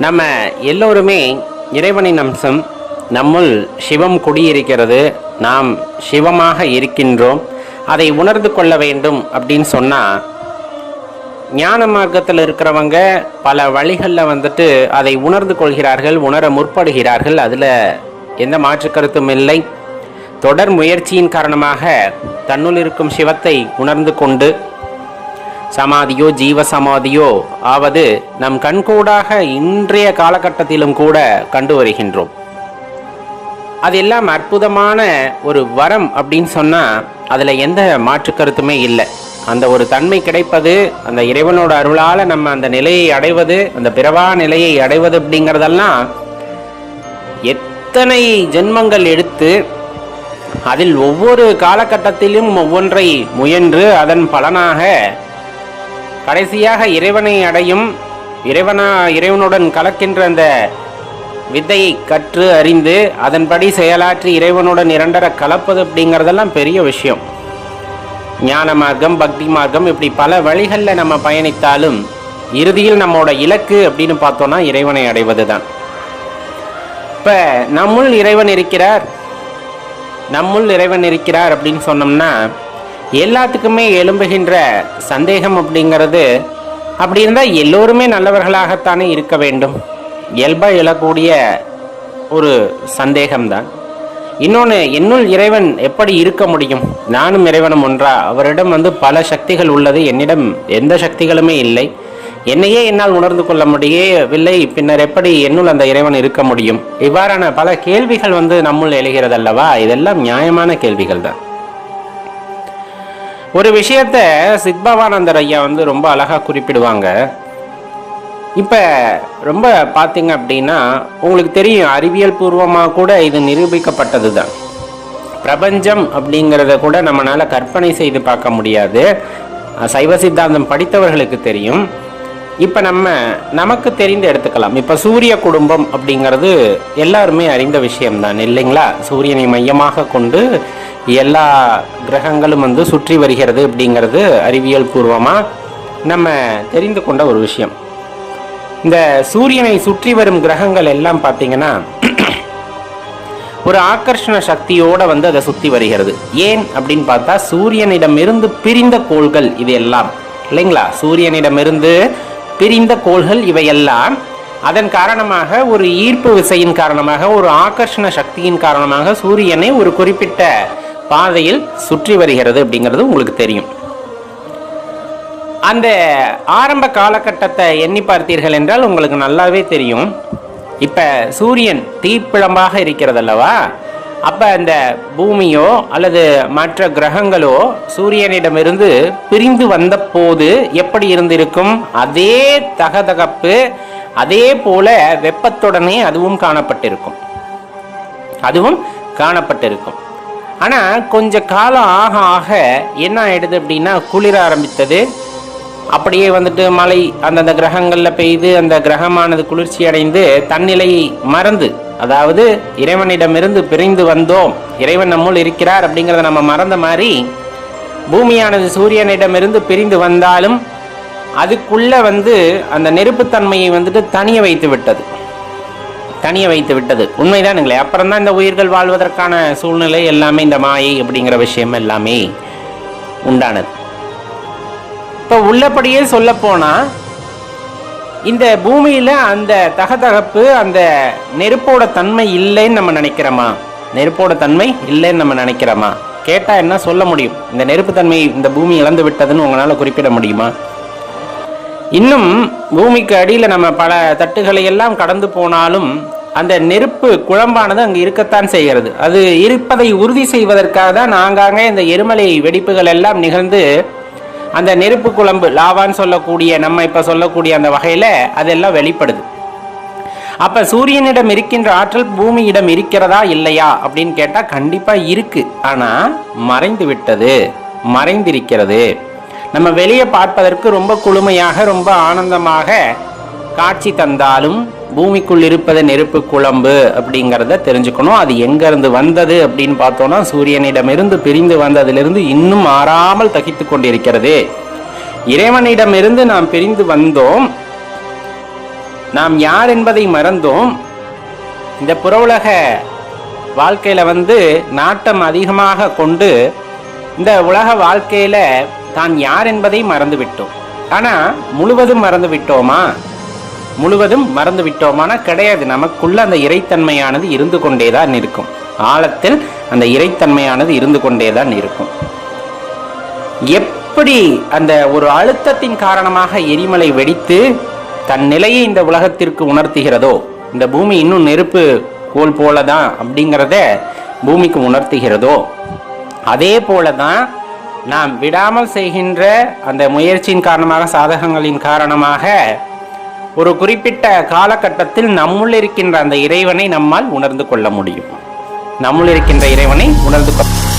நம்ம எல்லோருமே இறைவனின் அம்சம். நம்முள் சிவம் குடியிருக்கிறது. நாம் சிவமாக இருக்கின்றோம். அதை உணர்ந்து கொள்ள வேண்டும் அப்படின்னு சொன்னால், ஞான மார்க்கத்தில் இருக்கிறவங்க பல வழிகளில் அதை உணர்ந்து கொள்கிறார்கள், உணர முற்படுகிறார்கள். அதில் எந்த மாற்று கருத்தும் இல்லை. தொடர் முயற்சியின் காரணமாக தன்னுள் இருக்கும் சிவத்தை உணர்ந்து கொண்டு சமாதியோ ஜீவ சமாதியோ ஆவது நம் கண்கூடாக இன்றைய காலகட்டத்திலும் கூட கண்டு வருகின்றோம். அதெல்லாம் அற்புதமான ஒரு வரம் அப்படின்னு சொன்னால் அதில் எந்த மாற்று கருத்துமே இல்லை. அந்த ஒரு தன்மை கிடைப்பது, அந்த இறைவனோட அருளால் நம்ம அந்த நிலையை அடைவது, அந்த பிறவா நிலையை அடைவது அப்படிங்கிறதெல்லாம் எத்தனை ஜென்மங்கள் எடுத்து அதில் ஒவ்வொரு காலகட்டத்திலும் ஒவ்வொன்றை முயன்று அதன் பலனாக கடைசியாக இறைவனை அடையும், இறைவனுடன் கலக்கின்ற அந்த வித்தையை கற்று அறிந்து அதன்படி செயலாற்றி இறைவனுடன் இரண்டர கலப்பது அப்படிங்கிறதெல்லாம் பெரிய விஷயம். ஞான மார்க்கம், பக்தி மார்க்கம், இப்படி பல வழிகளில் நம்ம பயணித்தாலும் இறுதியில் நம்மளோட இலக்கு அப்படின்னு பார்த்தோன்னா இறைவனை அடைவது தான். இப்போ நம்முள் இறைவன் இருக்கிறார் அப்படின்னு சொன்னோம்னா எல்லாத்துக்குமே எழும்புகின்ற சந்தேகம் அப்படிங்கிறது, அப்படி இருந்தால் எல்லோருமே நல்லவர்களாகத்தானே இருக்க வேண்டும், இயல்பாக எழக்கூடிய ஒரு சந்தேகம்தான். இன்னொன்று, என்னுள் இறைவன் எப்படி இருக்க முடியும்? நானும் இறைவனும் ஒன்றா? அவரிடம் பல சக்திகள் உள்ளது, என்னிடம் எந்த சக்திகளுமே இல்லை. என்னையே என்னால் உணர்ந்து கொள்ள முடியவில்லை, பின்னர் எப்படி என்னுள் அந்த இறைவன் இருக்க முடியும்? இவ்வாறான பல கேள்விகள் நம்முள் எழுகிறது அல்லவா? இதெல்லாம் நியாயமான கேள்விகள் தான். ஒரு விஷயத்த சித்பவானந்தர் ஐயா ரொம்ப அழகாக குறிப்பிடுவாங்க. இப்போ ரொம்ப பார்த்தீங்க அப்படின்னா உங்களுக்கு தெரியும், அறிவியல் பூர்வமாக கூட இது நிரூபிக்கப்பட்டது தான். பிரபஞ்சம் அப்படிங்கிறத கூட நம்மளால் கற்பனை செய்து பார்க்க முடியாது. சைவ சித்தாந்தம் படித்தவர்களுக்கு தெரியும். இப்போ நமக்கு தெரிந்து எடுத்துக்கலாம். இப்போ சூரிய குடும்பம் அப்படிங்கிறது எல்லாருமே அறிந்த விஷயம்தான் இல்லைங்களா? சூரியனை மையமாக கொண்டு எல்லா கிரகங்களும் சுற்றி வருகிறது அப்படிங்கிறது அறிவியல் பூர்வமாக நம்ம தெரிந்து கொண்ட ஒரு விஷயம். இந்த சூரியனை சுற்றி வரும் கிரகங்கள் எல்லாம் பார்த்தீங்கன்னா ஒரு ஆகர்ஷண சக்தியோடு அதை சுற்றி வருகிறது. ஏன் அப்படின்னு பார்த்தா சூரியனிடமிருந்து பிரிந்த கோள்கள் இது எல்லாம் இல்லைங்களா? சூரியனிடமிருந்து பிரிந்த கோள்கள் இவையெல்லாம் அதன் காரணமாக ஒரு ஈர்ப்பு விசையின் காரணமாக, ஒரு ஆகர்ஷண சக்தியின் காரணமாக சூரியனை ஒரு குறிப்பிட்ட பாதையில் சுற்றி வருகிறது அப்படிங்கிறது உங்களுக்கு தெரியும். அந்த ஆரம்ப காலகட்டத்தை எண்ணி பார்த்தீர்கள் என்றால் உங்களுக்கு நல்லாவே தெரியும். இப்போ சூரியன் தீப்பிழம்பாக இருக்கிறது அல்லவா? அப்போ அந்த பூமியோ அல்லது மற்ற கிரகங்களோ சூரியனிடமிருந்து பிரிந்து வந்த போது எப்படி இருந்திருக்கும்? அதே தகதகப்பு, அதே போல வெப்பத்துடனே அதுவும் காணப்பட்டிருக்கும். ஆனால் கொஞ்ச காலம் ஆக ஆக என்ன ஆயிடுது அப்படின்னா குளிர ஆரம்பித்தது. அப்படியே மழை அந்தந்த கிரகங்களில் பெய்து அந்த கிரகமானது குளிர்ச்சி அடைந்து தன்னிலையை மறந்து, அதாவது இறைவனிடமிருந்து பிரிந்து வந்தோம், இறைவன் நம்முள் இருக்கிறார் அப்படிங்கிறத நம்ம மறந்த மாதிரி பூமியானது சூரியனிடமிருந்து பிரிந்து வந்தாலும் அதுக்குள்ள அந்த நெருப்புத்தன்மையை தனிய வைத்து விட்டது. உண்மைதானுங்களே? அப்புறம் தான் இந்த உயிர்கள் வாழ்வதற்கான சூழ்நிலை எல்லாமே, இந்த மாயை அப்படிங்கிற விஷயம் எல்லாமே உண்டானது. இப்போ உள்ளபடியே சொல்ல போனா இந்த பூமியில அந்த தகதகப்பு, அந்த நெருப்போட தன்மை இல்லைன்னு நம்ம நினைக்கிறோமா? கேட்டா என்ன சொல்ல முடியும்? இந்த நெருப்பு தன்மை இந்த பூமி இழந்து விட்டதுன்னு உங்களால குறிப்பிட முடியுமா? இன்னும் பூமிக்கு அடியில் நம்ம பல தட்டுகளை எல்லாம் கடந்து போனாலும் அந்த நெருப்பு குழம்பானது அங்கு இருக்கத்தான் செய்கிறது. அது இருப்பதை உறுதி செய்வதற்காக தான் ஆங்காங்கே இந்த எரிமலை வெடிப்புகள் எல்லாம் நிகழ்ந்து அந்த நெருப்பு குழம்பு, லாவான்னு சொல்லக்கூடிய நம்ம இப்போ சொல்லக்கூடிய அந்த வகையில் அதெல்லாம் வெளிப்படுது. அப்போ சூரியனிடம் இருக்கின்ற ஆற்றல் பூமியிடம் இருக்கிறதா இல்லையா அப்படின்னு கேட்டால் கண்டிப்பாக இருக்கு. ஆனால் மறைந்திருக்கிறது. நம்ம வெளியே பார்ப்பதற்கு ரொம்ப குளுமையாக, ரொம்ப ஆனந்தமாக காட்சி தந்தாலும் பூமிக்குள் இருப்பது நெருப்பு குழம்பு அப்படிங்கிறத தெரிஞ்சுக்கணும். அது எங்கேருந்து வந்தது அப்படின்னு பார்த்தோன்னா சூரியனிடமிருந்து பிரிந்து வந்ததிலிருந்து இன்னும் மாறாமல் தகித்து கொண்டிருக்கிறது. இறைவனிடமிருந்து நாம் பிரிந்து வந்தோம். நாம் யார் என்பதை மறந்தோம். இந்த புற உலக வாழ்க்கையில நாட்டம் அதிகமாக கொண்டு இந்த உலக வாழ்க்கையில தான் யார் என்பதை மறந்து விட்டோம். ஆனா முழுவதும் மறந்து விட்டோமா? முழுவதும் மறந்து விட்டோமானா கிடையாது. நமக்குள்ள அந்த இறைத்தன்மையானது இருந்து கொண்டேதான் இருக்கும். ஆழத்தில் அந்த இறைத்தன்மையானது இருந்து கொண்டேதான் இருக்கும். எப்படி அந்த ஒரு அழுத்தத்தின் காரணமாக எரிமலை வெடித்து தன் நிலையை இந்த உலகத்திற்கு உணர்த்துகிறதோ, இந்த பூமி இன்னும் நெருப்பு கோல் போலதான் அப்படிங்கிறத பூமிக்கு உணர்த்துகிறதோ, அதே போலதான் நாம் விடாமல் செய்கின்ற அந்த முயற்சியின் காரணமாக, சாதகங்களின் காரணமாக ஒரு குறிப்பிட்ட காலகட்டத்தில் நம்முள் இருக்கின்ற அந்த இறைவனை நம்மால் உணர்ந்து கொள்ள முடியும். நம்முள் இருக்கின்ற இறைவனை உணர்ந்து கொள்ள